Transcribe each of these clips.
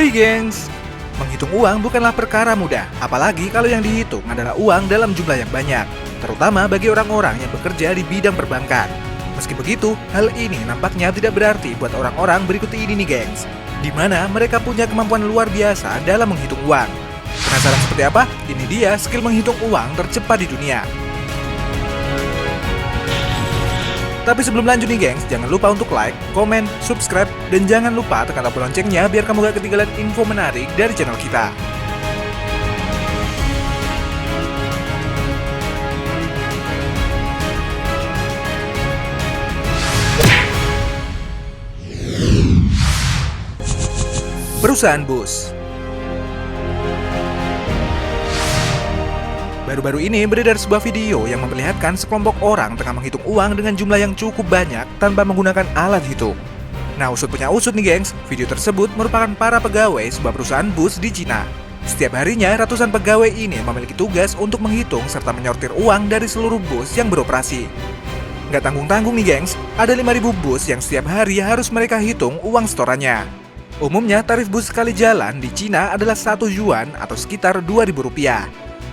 Hai gengs, menghitung uang bukanlah perkara mudah, apalagi kalau yang dihitung adalah uang dalam jumlah yang banyak, terutama bagi orang-orang yang bekerja di bidang perbankan. Meski begitu, hal ini nampaknya tidak berarti buat orang-orang berikut ini nih gengs, di mana mereka punya kemampuan luar biasa dalam menghitung uang. Penasaran seperti apa? Ini dia skill menghitung uang tercepat di dunia. Tapi sebelum lanjut nih gengs, jangan lupa untuk like, komen, subscribe, dan jangan lupa tekan tombol loncengnya biar kamu gak ketinggalan info menarik dari channel kita. Perusahaan bus. Baru-baru ini beredar sebuah video yang memperlihatkan sekelompok orang tengah menghitung uang dengan jumlah yang cukup banyak tanpa menggunakan alat hitung. Nah, usut punya usut nih gengs, video tersebut merupakan para pegawai sebuah perusahaan bus di Cina. Setiap harinya ratusan pegawai ini memiliki tugas untuk menghitung serta menyortir uang dari seluruh bus yang beroperasi. Nggak tanggung-tanggung nih gengs, ada 5.000 bus yang setiap hari harus mereka hitung uang setorannya. Umumnya tarif bus sekali jalan di Cina adalah 1 yuan atau sekitar Rp2.000.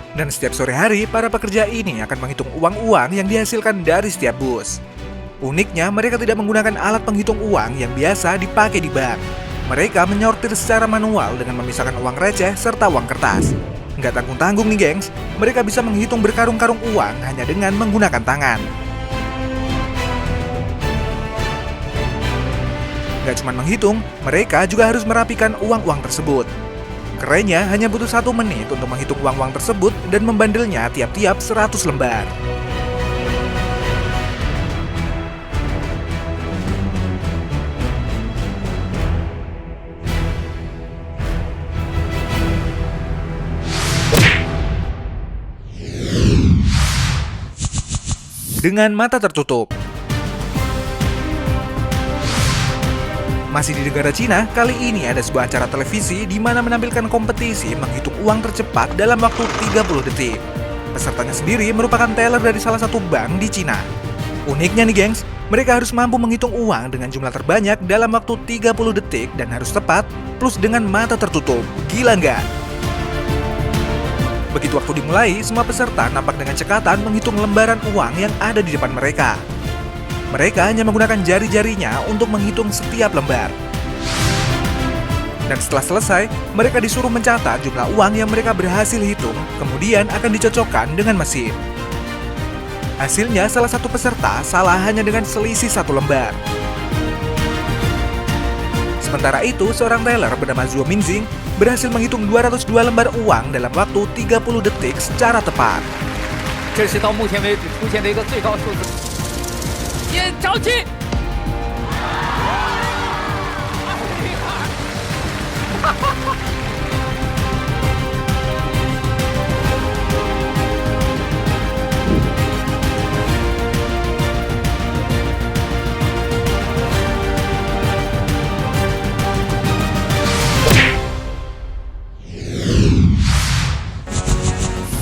Dan setiap sore hari, para pekerja ini akan menghitung uang-uang yang dihasilkan dari setiap bus. Uniknya, mereka tidak menggunakan alat penghitung uang yang biasa dipakai di bank. Mereka menyortir secara manual dengan memisahkan uang receh serta uang kertas. Nggak tanggung-tanggung nih gengs, mereka bisa menghitung berkarung-karung uang hanya dengan menggunakan tangan. Nggak cuma menghitung, mereka juga harus merapikan uang-uang tersebut. Kerennya hanya butuh 1 menit untuk menghitung uang-uang tersebut dan membandelnya tiap-tiap 100 lembar. Dengan mata tertutup. Masih di negara Cina, kali ini ada sebuah acara televisi di mana menampilkan kompetisi menghitung uang tercepat dalam waktu 30 detik. Pesertanya sendiri merupakan teller dari salah satu bank di Cina. Uniknya nih gengs, mereka harus mampu menghitung uang dengan jumlah terbanyak dalam waktu 30 detik dan harus tepat, plus dengan mata tertutup. Gila nggak? Begitu waktu dimulai, semua peserta nampak dengan cekatan menghitung lembaran uang yang ada di depan mereka. Mereka hanya menggunakan jari-jarinya untuk menghitung setiap lembar. Dan setelah selesai, mereka disuruh mencatat jumlah uang yang mereka berhasil hitung, kemudian akan dicocokkan dengan mesin. Hasilnya, salah satu peserta salah hanya dengan selisih 1 lembar. Sementara itu, seorang teller bernama Zhuo Minjing berhasil menghitung 202 lembar uang dalam waktu 30 detik secara tepat. 这是到目前为止出现的一个最高数字。先着急。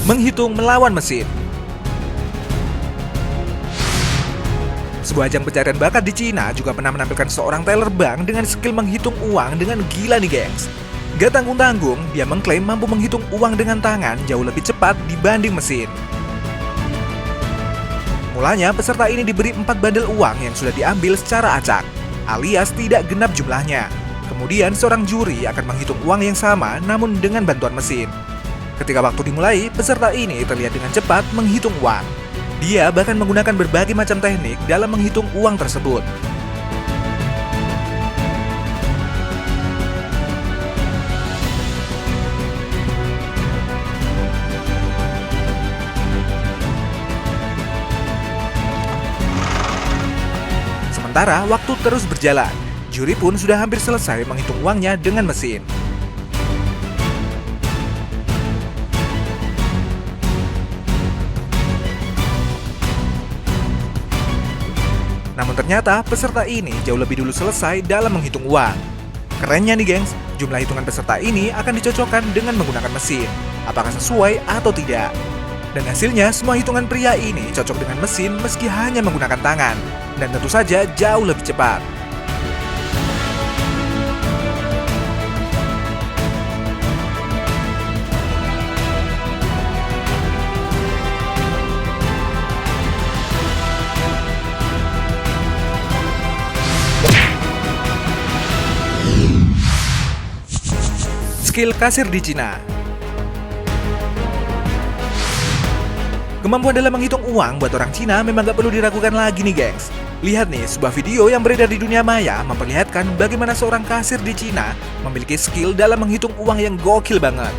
Menghitung melawan mesin. Sebuah ajang pencarian bakat di Cina juga pernah menampilkan seorang teller bank dengan skill menghitung uang dengan gila nih gengs. Gak tanggung-tanggung, dia mengklaim mampu menghitung uang dengan tangan jauh lebih cepat dibanding mesin. Mulanya peserta ini diberi 4 bandel uang yang sudah diambil secara acak, alias tidak genap jumlahnya. Kemudian seorang juri akan menghitung uang yang sama namun dengan bantuan mesin. Ketika waktu dimulai, peserta ini terlihat dengan cepat menghitung uang. Dia bahkan menggunakan berbagai macam teknik dalam menghitung uang tersebut. Sementara waktu terus berjalan, juri pun sudah hampir selesai menghitung uangnya dengan mesin. Namun ternyata peserta ini jauh lebih dulu selesai dalam menghitung uang. Kerennya nih gengs, jumlah hitungan peserta ini akan dicocokkan dengan menggunakan mesin. Apakah sesuai atau tidak? Dan hasilnya semua hitungan pria ini cocok dengan mesin meski hanya menggunakan tangan. Dan tentu saja jauh lebih cepat. skill kasir di Cina. Kemampuan dalam menghitung uang buat orang Cina memang gak perlu diragukan lagi nih gengs. Lihat nih, sebuah video yang beredar di dunia maya memperlihatkan bagaimana seorang kasir di Cina memiliki skill dalam menghitung uang yang gokil banget.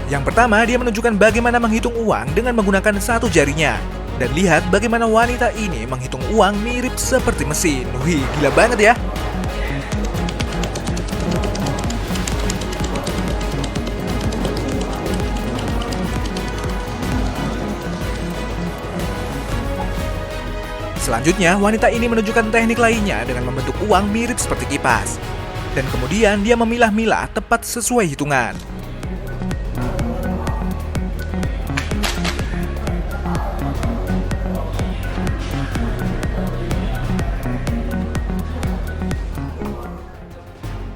Yang pertama, dia menunjukkan bagaimana menghitung uang dengan menggunakan satu jarinya. Dan lihat bagaimana wanita ini menghitung uang mirip seperti mesin. Wih, gila banget ya. Selanjutnya, wanita ini menunjukkan teknik lainnya dengan membentuk uang mirip seperti kipas. Dan kemudian dia memilah-milah tepat sesuai hitungan.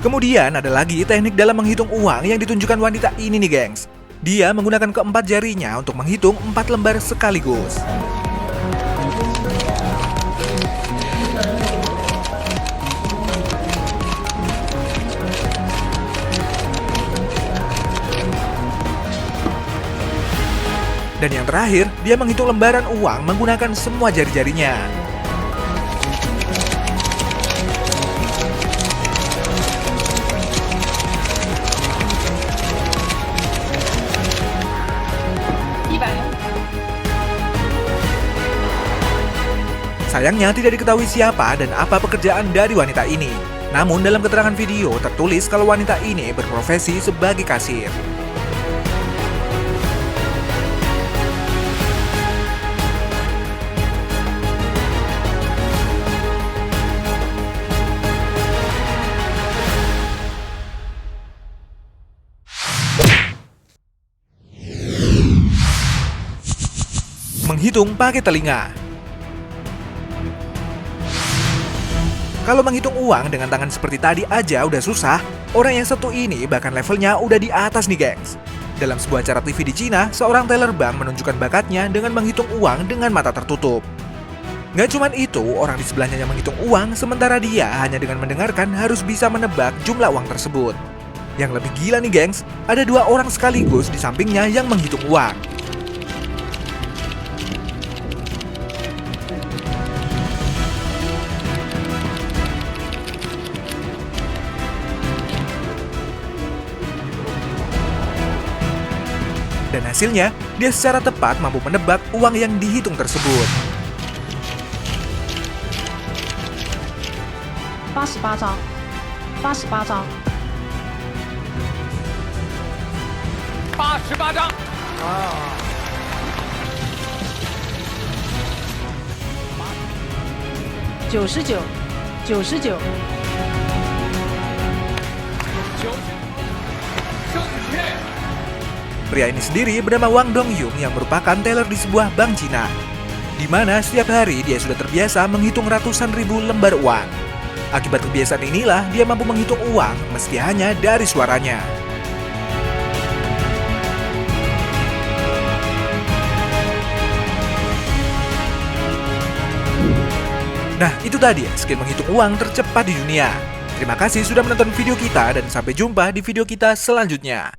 Kemudian ada lagi teknik dalam menghitung uang yang ditunjukkan wanita ini nih gengs. Dia menggunakan keempat jarinya untuk menghitung 4 lembar sekaligus. Dan yang terakhir, dia menghitung lembaran uang menggunakan semua jari-jarinya. Sayangnya tidak diketahui siapa dan apa pekerjaan dari wanita ini. Namun dalam keterangan video tertulis kalau wanita ini berprofesi sebagai kasir. Menghitung pakai telinga. Kalau menghitung uang dengan tangan seperti tadi aja udah susah, orang yang satu ini bahkan levelnya udah di atas nih gengs. Dalam sebuah acara TV di Cina, seorang teller bank menunjukkan bakatnya dengan menghitung uang dengan mata tertutup. Nggak cuman itu, orang di sebelahnya yang menghitung uang, sementara dia hanya dengan mendengarkan harus bisa menebak jumlah uang tersebut. Yang lebih gila nih gengs, ada 2 orang sekaligus di sampingnya yang menghitung uang. Dan hasilnya, dia secara tepat mampu menebak uang yang dihitung tersebut. 88张，88张。 88张。 99 99 Pria ini sendiri bernama Wang Dongyung yang merupakan teller di sebuah bank Cina, di mana setiap hari dia sudah terbiasa menghitung ratusan ribu lembar uang. Akibat kebiasaan inilah dia mampu menghitung uang meski hanya dari suaranya. Nah, itu tadi skill menghitung uang tercepat di dunia. Terima kasih sudah menonton video kita dan sampai jumpa di video kita selanjutnya.